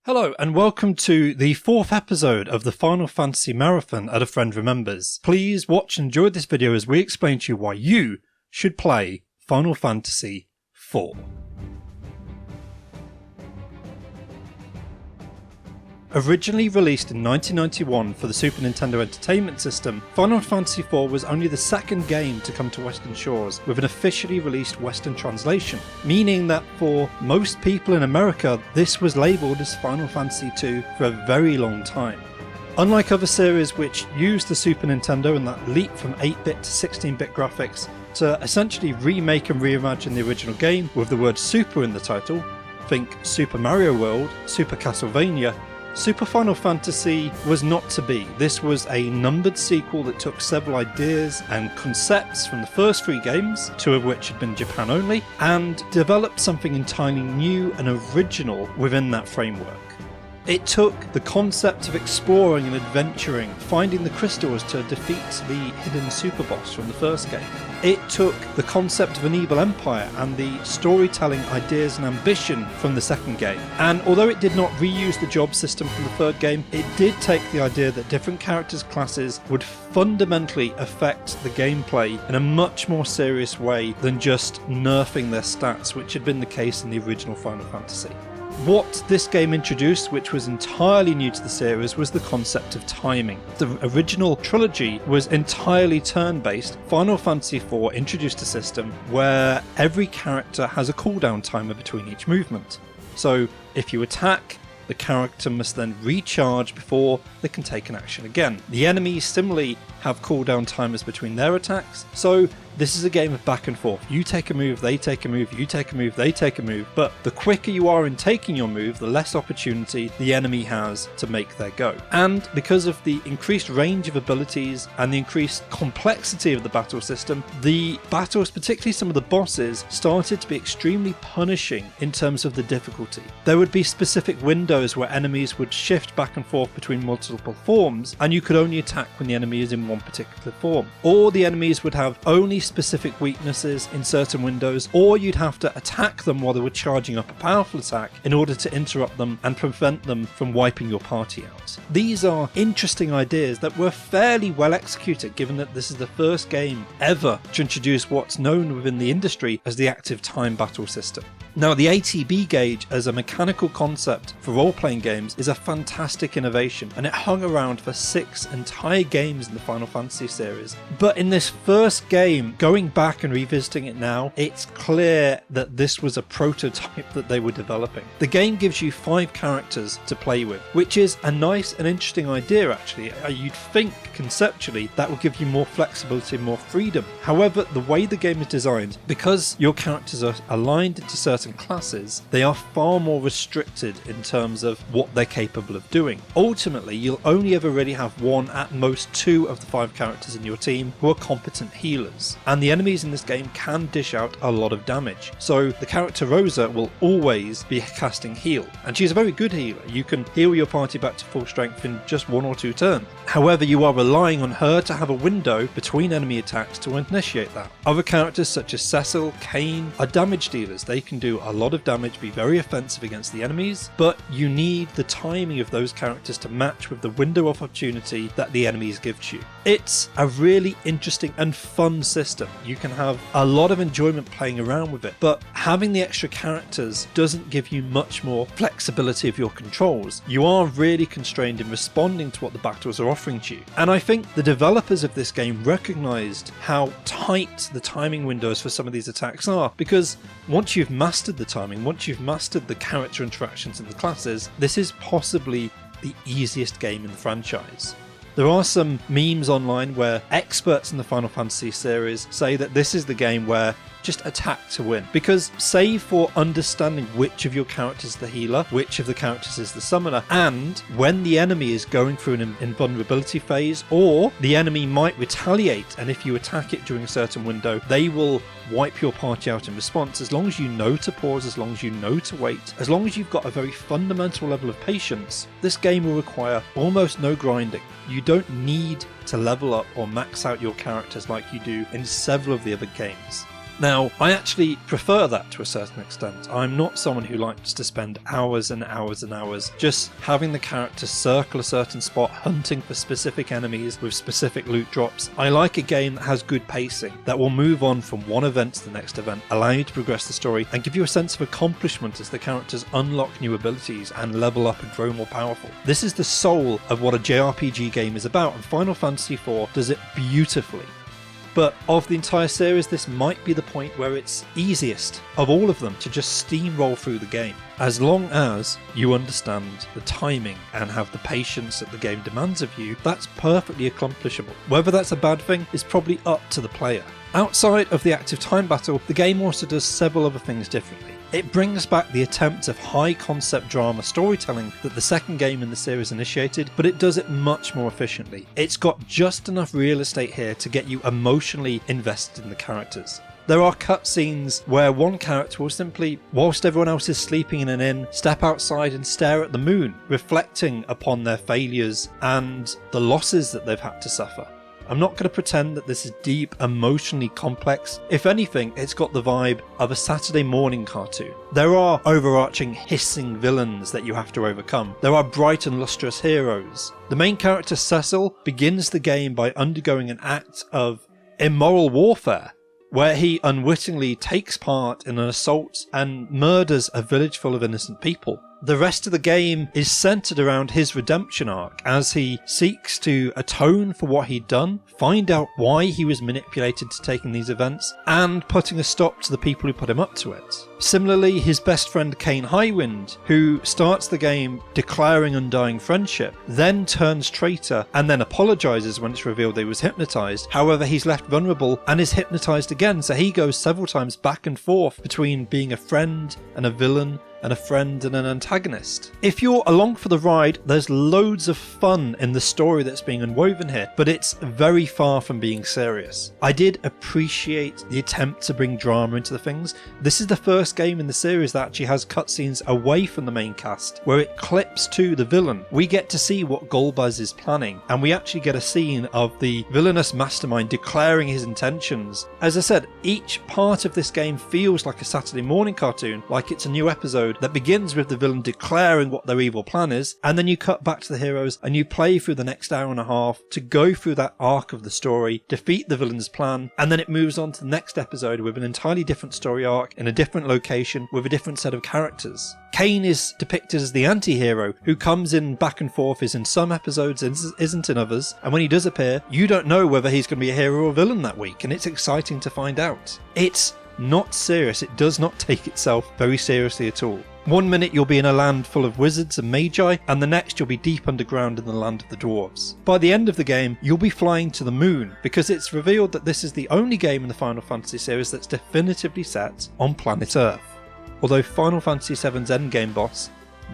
Hello and welcome to the 4th episode of the Final Fantasy Marathon at A Friend Remembers. Please watch and enjoy this video as we explain to you why you should play Final Fantasy IV. Originally released in 1991 for the Super Nintendo Entertainment System, Final Fantasy IV was only the second game to come to Western shores with an officially released Western translation, meaning that for most people in America, this was labelled as Final Fantasy II for a very long time. Unlike other series which used the Super Nintendo and that leap from 8-bit to 16-bit graphics to essentially remake and reimagine the original game with the word Super in the title, think Super Mario World, Super Castlevania, Super Final Fantasy was not to be. This was a numbered sequel that took several ideas and concepts from the first 3 games, 2 of which had been Japan only, and developed something entirely new and original within that framework. It took the concept of exploring and adventuring, finding the crystals to defeat the hidden super boss from the first game. It took the concept of an evil empire and the storytelling ideas and ambition from the second game. And although it did not reuse the job system from the third game, it did take the idea that different characters' classes would fundamentally affect the gameplay in a much more serious way than just nerfing their stats, which had been the case in the original Final Fantasy. What this game introduced, which was entirely new to the series, was the concept of timing. The original trilogy was entirely turn-based. Final Fantasy IV introduced a system where every character has a cooldown timer between each movement. So if you attack, the character must then recharge before they can take an action again. The enemies similarly have cooldown timers between their attacks, so this is a game of back and forth. You take a move, they take a move, you take a move, they take a move, but the quicker you are in taking your move, the less opportunity the enemy has to make their go. And because of the increased range of abilities and the increased complexity of the battle system, the battles, particularly some of the bosses, started to be extremely punishing in terms of the difficulty. There would be specific windows where enemies would shift back and forth between multiple forms, and you could only attack when the enemy is in one particular form. Or the enemies would have only specific weaknesses in certain windows, or you'd have to attack them while they were charging up a powerful attack in order to interrupt them and prevent them from wiping your party out. These are interesting ideas that were fairly well executed, given that this is the first game ever to introduce what's known within the industry as the active time battle system. Now, the ATB gauge as a mechanical concept for role-playing games is a fantastic innovation, and it hung around for 6 entire games in the Final Fantasy series. But in this first game, going back and revisiting it now, it's clear that this was a prototype that they were developing. The game gives you 5 characters to play with, which is a nice and interesting idea actually. You'd think conceptually that will give you more flexibility and more freedom. However, the way the game is designed, because your characters are aligned into certain classes, they are far more restricted in terms of what they're capable of doing. Ultimately, you'll only ever really have 1, at most 2 of the 5 characters in your team who are competent healers. And the enemies in this game can dish out a lot of damage. So the character Rosa will always be casting heal, and she's a very good healer. You can heal your party back to full strength in just 1 or 2 turns. However, you are relying on her to have a window between enemy attacks to initiate that. Other characters such as Cecil, Kane are damage dealers. They can do a lot of damage, be very offensive against the enemies, but you need the timing of those characters to match with the window of opportunity that the enemies give to you. It's a really interesting and fun system. You can have a lot of enjoyment playing around with it, but having the extra characters doesn't give you much more flexibility of your controls. You are really constrained in responding to what the battles are offering to you. And I think the developers of this game recognized how tight the timing windows for some of these attacks are, because once you've mastered the timing, once you've mastered the character interactions and the classes, this is possibly the easiest game in the franchise. There are some memes online where experts in the Final Fantasy series say that this is the game where just attack to win, because save for understanding which of your characters is the healer, which of the characters is the summoner, and when the enemy is going through an invulnerability phase, or the enemy might retaliate, and if you attack it during a certain window, they will wipe your party out in response. As long as you know to pause, as long as you know to wait, as long as you've got a very fundamental level of patience, this game will require almost no grinding. You don't need to level up or max out your characters like you do in several of the other games. Now, I actually prefer that to a certain extent. I'm not someone who likes to spend hours and hours and hours just having the character circle a certain spot, hunting for specific enemies with specific loot drops. I like a game that has good pacing, that will move on from one event to the next event, allow you to progress the story, and give you a sense of accomplishment as the characters unlock new abilities and level up and grow more powerful. This is the soul of what a JRPG game is about, and Final Fantasy IV does it beautifully. But of the entire series, this might be the point where it's easiest of all of them to just steamroll through the game. As long as you understand the timing and have the patience that the game demands of you, that's perfectly accomplishable. Whether that's a bad thing is probably up to the player. Outside of the active time battle, the game also does several other things differently. It brings back the attempt of high concept drama storytelling that the second game in the series initiated, but it does it much more efficiently. It's got just enough real estate here to get you emotionally invested in the characters. There are cutscenes where one character will simply, whilst everyone else is sleeping in an inn, step outside and stare at the moon, reflecting upon their failures and the losses that they've had to suffer. I'm not going to pretend that this is deep, emotionally complex. If anything, it's got the vibe of a Saturday morning cartoon. There are overarching hissing villains that you have to overcome. There are bright and lustrous heroes. The main character Cecil begins the game by undergoing an act of immoral warfare, where he unwittingly takes part in an assault and murders a village full of innocent people. The rest of the game is centered around his redemption arc as he seeks to atone for what he'd done, find out why he was manipulated to taking these events, and putting a stop to the people who put him up to it. Similarly, his best friend Kane Highwind, who starts the game declaring undying friendship, then turns traitor and then apologizes when it's revealed he was hypnotized. However, he's left vulnerable and is hypnotized again, so he goes several times back and forth between being a friend and a villain, and a friend and an antagonist. If you're along for the ride, there's loads of fun in the story that's being unwoven here, but it's very far from being serious. I did appreciate the attempt to bring drama into the things. This is the first game in the series that actually has cutscenes away from the main cast, where it clips to the villain. We get to see what Golbez is planning, and we actually get a scene of the villainous mastermind declaring his intentions. As I said, each part of this game feels like a Saturday morning cartoon, like it's a new episode that begins with the villain declaring what their evil plan is, and then you cut back to the heroes and you play through the next hour and a half to go through that arc of the story, defeat the villain's plan, and then it moves on to the next episode with an entirely different story arc in a different location with a different set of characters. Kane is depicted as the anti-hero who comes in back and forth, is in some episodes and isn't in others, and when he does appear, you don't know whether he's going to be a hero or villain that week, and it's exciting to find out. It's not serious. It does not take itself very seriously at all. One minute you'll be in a land full of wizards and magi, and the next you'll be deep underground in the land of the dwarves. By the end of the game, you'll be flying to the moon, because it's revealed that this is the only game in the Final Fantasy series that's definitively set on planet Earth. Although Final Fantasy VII's endgame boss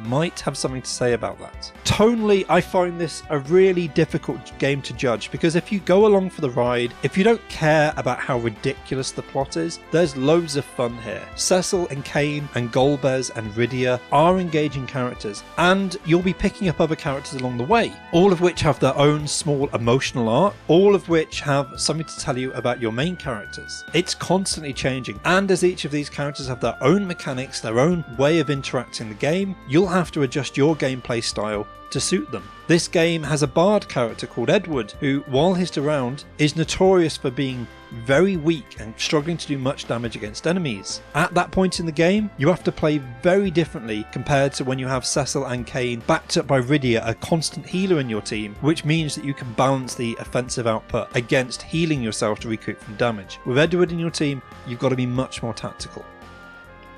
might have something to say about that. Tonally, I find this a really difficult game to judge, because if you go along for the ride, if you don't care about how ridiculous the plot is, there's loads of fun here. Cecil and Kane and Golbez and Rydia are engaging characters, and you'll be picking up other characters along the way, all of which have their own small emotional arc, all of which have something to tell you about your main characters. It's constantly changing, and as each of these characters have their own mechanics, their own way of interacting in the game, you'll have to adjust your gameplay style to suit them. This game has a bard character called Edward, who, while he's around, is notorious for being very weak and struggling to do much damage against enemies. At that point in the game, you have to play very differently compared to when you have Cecil and Kane backed up by Rydia, a constant healer in your team, which means that you can balance the offensive output against healing yourself to recoup from damage. With Edward in your team, you've got to be much more tactical.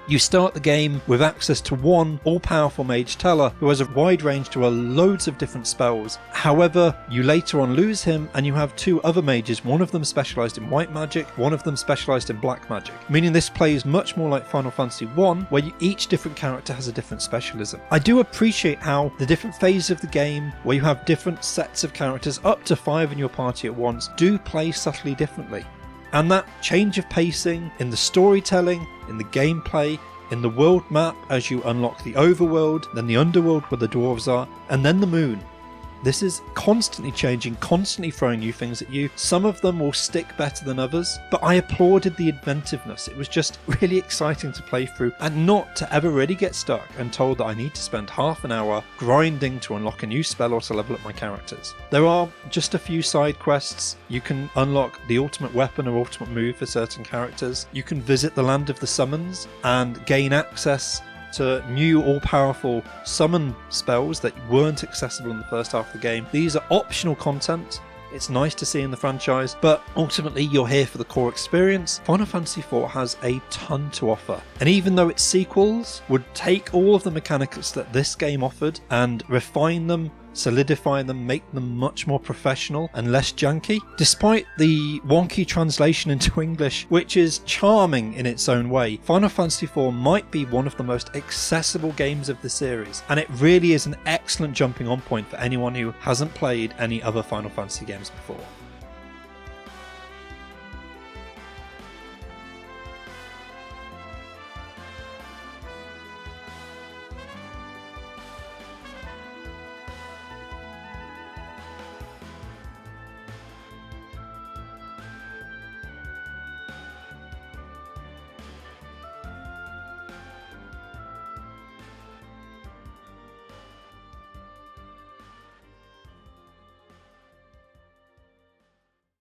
You start the game with access to one all-powerful mage teller who has a wide range to loads of different spells. However, you later on lose him and you have two other mages, one of them specialised in white magic, one of them specialised in black magic, meaning this plays much more like Final Fantasy I, where each different character has a different specialism. I do appreciate how the different phases of the game, where you have different sets of characters, up to 5 in your party at once, do play subtly differently. And that change of pacing in the storytelling, in the gameplay, in the world map as you unlock the overworld, then the underworld where the dwarves are, and then the moon. This is constantly changing, constantly throwing new things at you. Some of them will stick better than others, but I applauded the inventiveness. It was just really exciting to play through and not to ever really get stuck and told that I need to spend half an hour grinding to unlock a new spell or to level up my characters. There are just a few side quests. You can unlock the ultimate weapon or ultimate move for certain characters. You can visit the Land of the Summons and gain access to new all-powerful summon spells that weren't accessible in the first half of the game. These are optional content. It's nice to see in the franchise, but ultimately you're here for the core experience. Final Fantasy IV has a ton to offer, and even though its sequels would take all of the mechanics that this game offered and refine them, solidify them, make them much more professional and less janky. Despite the wonky translation into English, which is charming in its own way, Final Fantasy IV might be one of the most accessible games of the series, and it really is an excellent jumping on point for anyone who hasn't played any other Final Fantasy games before.